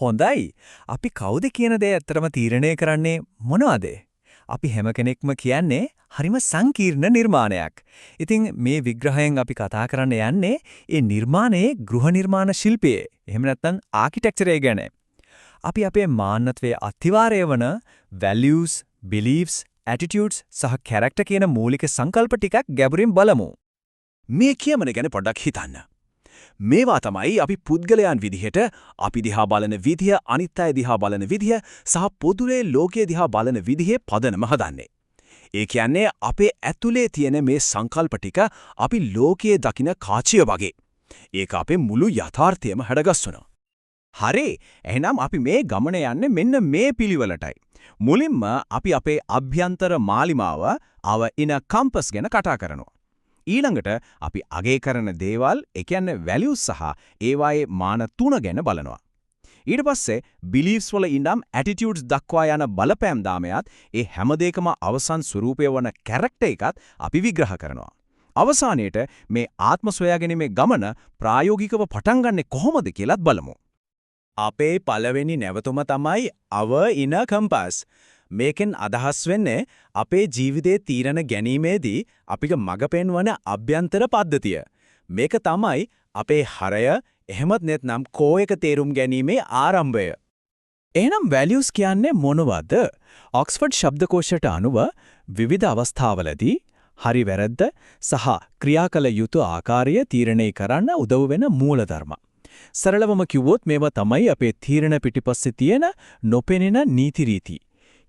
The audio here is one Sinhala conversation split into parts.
හොඳයි. අපි කවුද කියන දේ ඇත්තටම තීරණය කරන්නේ මොනවද? අපි හැම කෙනෙක්ම කියන්නේ හරිම සංකීර්ණ නිර්මාණයක්. ඉතින් මේ විග්‍රහයෙන් අපි කතා කරන්න යන්නේ ඒ නිර්මාණයේ ගෘහ නිර්මාණ ශිල්පයේ. එහෙම නැත්නම් ආකිටෙක්චරය ගැන. අපි අපේ මාන්නත්වයේ අතිවාරය වන values, beliefs, attitudes සහ character කියන මූලික සංකල්ප ටිකක් ගැඹුරින් බලමු. මේ කියමන ගැන පොඩ්ඩක් හිතන්න. මේවා තමයි අපි පුද්ගලයන් විදිහට අපි දිහා බලන විදිය, අනිත් අය දිහා බලන විදිය සහ පොදුවේ ලෝකයේ දිහා බලන විදිහේ පදනම හදන්නේ. ඒ කියන්නේ අපේ ඇතුලේ තියෙන මේ සංකල්ප ටික අපි ලෝකයේ දකින කාචිය වගේ. ඒක අපේ මුළු යථාර්ථයම හැඩගස්වනවා. හරි. එහෙනම් අපි මේ ගමන යන්නේ මෙන්න මේ පිළිවෙලටයි. මුලින්ම අපි අපේ අභ්‍යන්තර මාලිමාව ඉන කම්පස් ගැන කතා කරනවා. ඊළඟට අපි අගය කරන දේවල්, ඒ කියන්නේ values සහ ඒවායේ මාන තුන ගැන බලනවා. ඊට පස්සේ beliefs වල ඉඳන් attitudes දක්වා යන බලපෑම් දාමයත් ඒ හැම දෙයකම අවසන් ස්වරූපය වන character එකත් අපි විග්‍රහ කරනවා. අවසානයේට මේ ආත්ම සොයාගැනීමේ ගමන ප්‍රායෝගිකව පටන් ගන්නෙ කොහොමද කියලාත් බලමු. අපේ පළවෙනි නැවතුම තමයි ඉන කම්පස්. මේකෙන් අදහස් වෙන්නේ අපේ ජීවිතයේ තීරණ ගැනීමේදී අපිට මඟ පෙන්වන අභ්‍යන්තර පද්ධතිය. මේක තමයි අපේ හරය, එහෙමත් නැත්නම් කෝ එක තේරුම් ගැනීමේ ආරම්භය. එහෙනම් values කියන්නේ මොනවද? ඔක්ස්ෆර්ඩ් ශබ්දකෝෂයට අනුව විවිධ අවස්ථාවලදී හරි වැරද්ද සහ ක්‍රියා කළ යුතු ආකාරය තීරණය කරන්න උදව් වෙන මූලධර්ම. සරලවම කිව්වොත් මේවා තමයි අපේ තීරණ පිටිපස්සේ තියෙන නොපෙනෙන නීති රීති.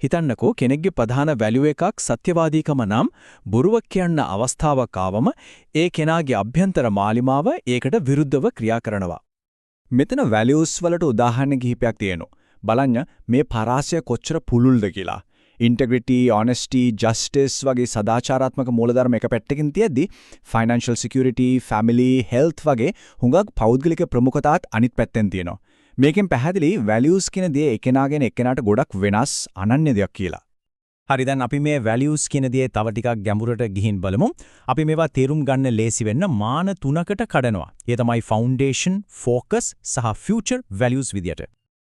හිතන්නකෝ කෙනෙක්ගේ ප්‍රධාන වැලියු එකක් සත්‍යවාදීකම නම් බොරුවක් කියන්න අවස්ථාවක් ආවම ඒ කෙනාගේ අභ්‍යන්තර මාලිමාව ඒකට විරුද්ධව ක්‍රියා කරනවා. මෙතන වැලියුස් වලට උදාහරණ කිහිපයක් තියෙනවා. බලන්න මේ පරාසය කොච්චර පුළුල්ද කියලා. integrity, honesty, justice වගේ සදාචාරාත්මක මූලධර්ම එක පැත්තකින් තියද්දි financial security, family, health වගේ හුඟක් පෞද්ගලික ප්‍රමුඛතාවත් අනිත් පැත්තෙන් තියෙනවා. මේකෙන් පැහැදිලි values කියන දේ එකිනාගෙන එකිනාට ගොඩක් වෙනස් අනන්‍ය දෙයක් කියලා. හරි දැන් අපි මේ values කියන දේ තව ටිකක් ගැඹුරට ගිහින් බලමු. අපි මේවා තේරුම් ගන්න ලේසි වෙන්න මාන තුනකට කඩනවා. ඒ තමයි foundation, focus සහ future values විදියට.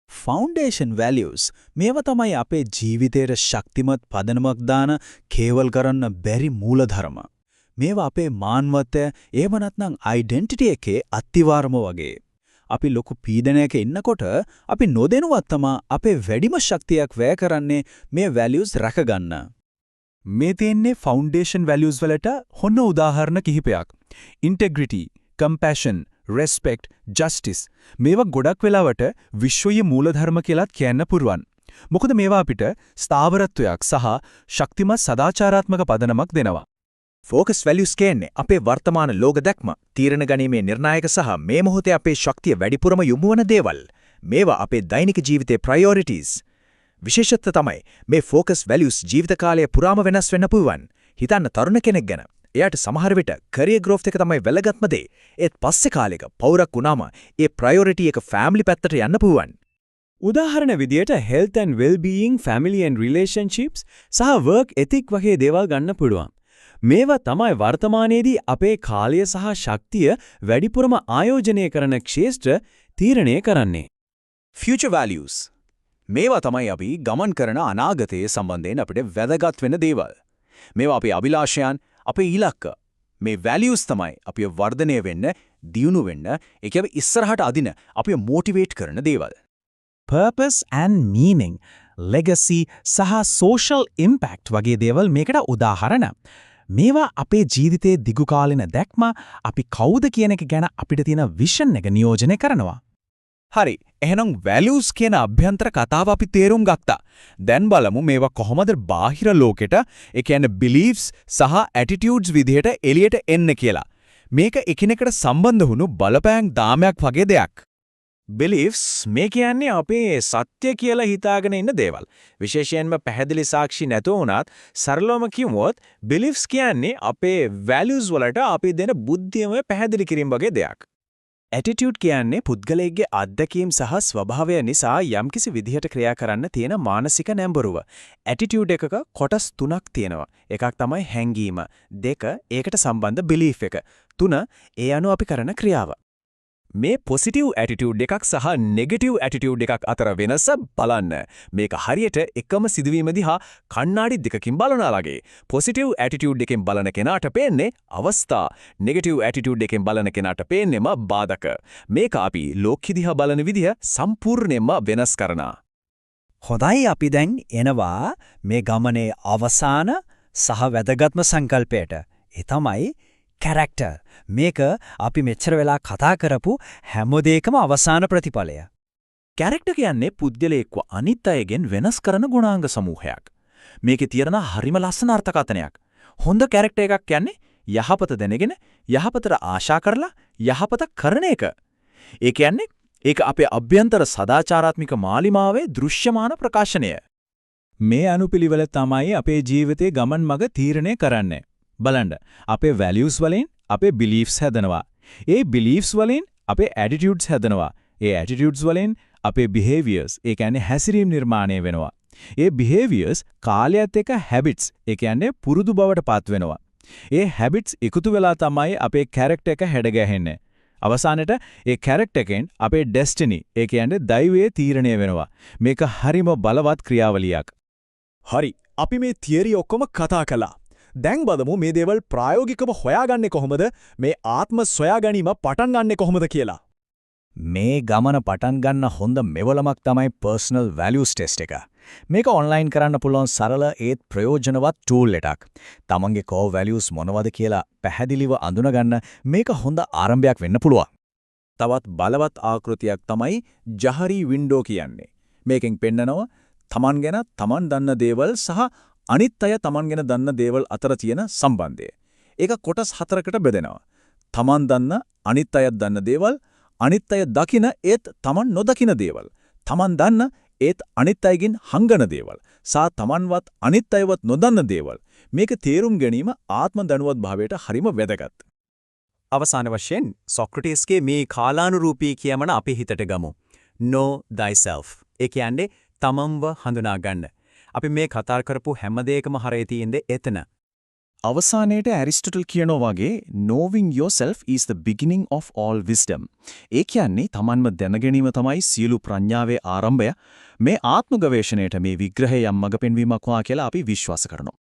foundation values මේවා තමයි අපේ ජීවිතේට ශක්තිමත් පදනමක් දාන කේවල් කරන්න බැරි මූලධර්ම. මේවා අපේ මානවත්වය එහෙම නැත්නම් identity එකේ අත්තිවාරම වගේ. අපි ලොකු පීඩනයක ඉන්නකොට අපි නොදැනුවත්වම අපේ වැඩිම ශක්තියක් වැය කරන්නේ මේ values රැකගන්න. මේ තියෙන්නේ foundation values වලට හොන්න උදාහරණ කිහිපයක්. integrity, compassion, respect, justice මේවා ගොඩක් වෙලාවට විශ්වීය මූලධර්ම කියලාත් කියන්න පුරුවන්. මොකද මේවා අපිට ස්ථාවරත්වයක් සහ ශක්තිමත් සදාචාරාත්මක පදනමක් දෙනවා. focus values කියන්නේ අපේ වර්තමාන ලෝක දැක්ම, තීරණ ගැනීමේ නිර්ණායක සහ මේ මොහොතේ අපේ ශක්තිය වැඩිපුරම යොමු වන දේවල්. මේවා අපේ දෛනික ජීවිතයේ priorities. විශේෂත්වය තමයි මේ focus values ජීවිත කාලය පුරාම වෙනස් වෙන්න පුළුවන්. හිතන්න තරුණ කෙනෙක් ගැන. එයාට සමහර විට career growth එක තමයි වැළගත්ම දේ. ඒත් පස්සේ කාලෙක පෞරක් වුණාම ඒ priority එක family පැත්තට යන්න පුළුවන්. උදාහරණ විදියට health and well-being, family and relationships සහ work ethic වගේ දේවල් ගන්න පුළුවන්. මේවා තමයි වර්තමානයේදී අපේ කාලය සහ ශක්තිය වැඩිපුරම ආයෝජනය කරන ක්ෂේත්‍ර තීරණය කරන්නේ. future values මේවා තමයි අපි ගමන් කරන අනාගතයේ සම්බන්ධයෙන් අපිට වැදගත් වෙන දේවල්. මේවා අපේ අභිලාෂයන්, අපේ ඉලක්ක. මේ values තමයි අපිව වර්ධනය වෙන්න, දියුණු වෙන්න, ඒ කියන්නේ ඉස්සරහට අදින අපිව motivate කරන දේවල්. purpose and meaning, legacy සහ social impact වගේ දේවල් මේකට උදාහරණ. මේවා අපේ ජීවිතයේ දිගුකාලීන දැක්ම, අපි කවුද කියන එක ගැන අපිට තියෙන විෂන් එක නියෝජනය කරනවා. හරි. එහෙනම් values කියන අභ්‍යන්තර කතාව අපි තේරුම් ගත්තා. දැන් බලමු මේවා කොහොමද බාහිර ලෝකෙට, ඒ කියන්නේ beliefs සහ attitudes විදිහට එළියට එන්න කියලා. මේක එකිනෙකට සම්බන්ධ වුණු බලපෑම් දාමයක් වගේ දෙයක්. beliefs මේ කියන්නේ අපේ සත්‍ය කියලා හිතාගෙන ඉන්න දේවල්. විශේෂයෙන්ම පැහැදිලි සාක්ෂි නැතුව වුණත් සරලවම කිව්වොත් beliefs කියන්නේ අපේ values වලට අපි දෙන බුද්ධියම පැහැදිලි කිරීම වගේ දෙයක්. attitude කියන්නේ පුද්ගලයෙක්ගේ අත්දැකීම් සහ ස්වභාවය නිසා යම්කිසි විදිහට ක්‍රියා කරන්න තියෙන මානසික නැඹුරුව. attitude එකක කොටස් තුනක් තියෙනවා. එකක් තමයි හැඟීම. දෙක ඒකට සම්බන්ධ belief එක. තුන ඒ අනුව අපි කරන ක්‍රියාව. මේ පොසිටිව් ඇටිටියුඩ් එකක් සහ නෙගටිව් ඇටිටියුඩ් එකක් අතර වෙනස බලන්න. මේක හරියට එකම සිදුවීම දිහා කණ්ණාඩි දෙකකින් බලනවා වගේ. පොසිටිව් ඇටිටියුඩ් එකෙන් බලන කෙනාට පේන්නේ අවස්ථා. නෙගටිව් ඇටිටියුඩ් එකෙන් බලන කෙනාට පේන්නේම බාධක. මේක අපි ලෝකෙ දිහා බලන විදිහ සම්පූර්ණයෙන්ම වෙනස් කරනවා. හොඳයි අපි දැන් එනවා මේ ගමනේ අවසාන සහ වැදගත්ම සංකල්පයට. ඒ තමයි කැරක්ටර්. මේක අපි මෙච්චර වෙලා කතා කරපු හැම දෙයකම අවසාන ප්‍රතිඵලය. කැරක්ටර් කියන්නේ පුද්ගලයෙක්ව අනිත් අයගෙන් වෙනස් කරන ගුණාංග සමූහයක්. මේකේ තියෙන හරිම ලස්සන අර්ථකථනයක්. හොඳ කැරක්ටර් එකක් කියන්නේ යහපත දැනගෙන යහපතට ආශා කරලා යහපත කරන එක. ඒ කියන්නේ ඒක අපේ අභ්‍යන්තර සදාචාරාත්මික මාලිමාවේ දෘශ්‍යමාන ප්‍රකාශනය. මේ අනුපිළිවෙල තමයි අපේ ජීවිතේ ගමන් මඟ තීරණය කරන්නේ. බලන්න අපේ වැලියුස් වලින් අපේ බිලීෆ්ස් හැදෙනවා. ඒ බිලීෆ්ස් වලින් අපේ ඇටිටියුඩ්ස් හැදෙනවා. ඒ ඇටිටියුඩ්ස් වලින් අපේ බිහේවියර්ස් ඒ කියන්නේ හැසිරීම් නිර්මාණය වෙනවා. ඒ බිහේවියර්ස් කාලයත් එක්ක හැබිට්ස් ඒ කියන්නේ පුරුදු බවට පත් වෙනවා. ඒ හැබිට්ස් එකතු වෙලා තමයි අපේ කැරක්ටර් එක හැඩගැහෙන්නේ. අවසානයේ ඒ කැරක්ටර් එකෙන් අපේ ඩෙස්ටිනි ඒ කියන්නේ දෛවයේ තීරණය වෙනවා. මේක හරිම බලවත් ක්‍රියාවලියක්. හරි. අපි මේ තියරි ඔක්කොම කතා කළා. දැන් බලමු මේ දේවල් ප්‍රායෝගිකව හොයාගන්නේ කොහොමද? මේ ආත්ම සොයා ගැනීම පටන් ගන්නෙ කොහොමද කියලා. මේ ගමන පටන් ගන්න හොඳ මෙවලමක් තමයි පර්සනල් වැලියුස් ටෙස්ට් එක. මේක ඔන්ලයින් කරන්න පුළුවන් සරල ඒත් ප්‍රයෝජනවත් ටූල් එකක්. තමන්ගේ කෝර් වැලියුස් මොනවද කියලා පැහැදිලිව අඳුනගන්න මේක හොඳ ආරම්භයක් වෙන්න පුළුවන්. තවත් බලවත් ආකෘතියක් තමයි ජහරි වින්ඩෝ කියන්නේ. මේකෙන් පෙන්නනවා තමන් ගැන තමන් දන්න දේවල් සහ අනිත් අය තමන් ගැන දන්න දේවල් අතර තියෙන සම්බන්ධය. ඒක කොටස් 4කට බෙදෙනවා. තමන් දන්න අනිත් අයත් දන්න දේවල්, අනිත් අය දකින ඒත් තමන් නොදකින දේවල්. තමන් දන්න ඒත් අනිත් අයගෙන් හංගන දේවල්. සහ තමන්වත් අනිත් අයවත් නොදන්න දේවල්. මේක තේරුම් ගැනීම ආත්ම දැනුවත් භාවයට හරිම වැදගත්. අවසාන වශයෙන් සොක්‍රටිස්ගේ මේ කාලානුරූපී කියමන අපේ හිතට ගමු. know thyself. ඒ කියන්නේ තමන්ව හඳුනා ගන්න. අපි මේ කතා කරපු හැම දෙයකම හරේ තියෙන්නේ එතන. අවසානයේට ඇරිස්ටොටල් කියනවා වගේ knowing yourself is the beginning of all wisdom. ඒ කියන්නේ තමන්ම දැනගැනීම තමයි සියලු ප්‍රඥාවේ ආරම්භය. මේ ආත්ම ගවේෂණයට මේ විග්‍රහය යම් මඟ පෙන්වීමක් වා කියලා අපි විශ්වාස කරනවා.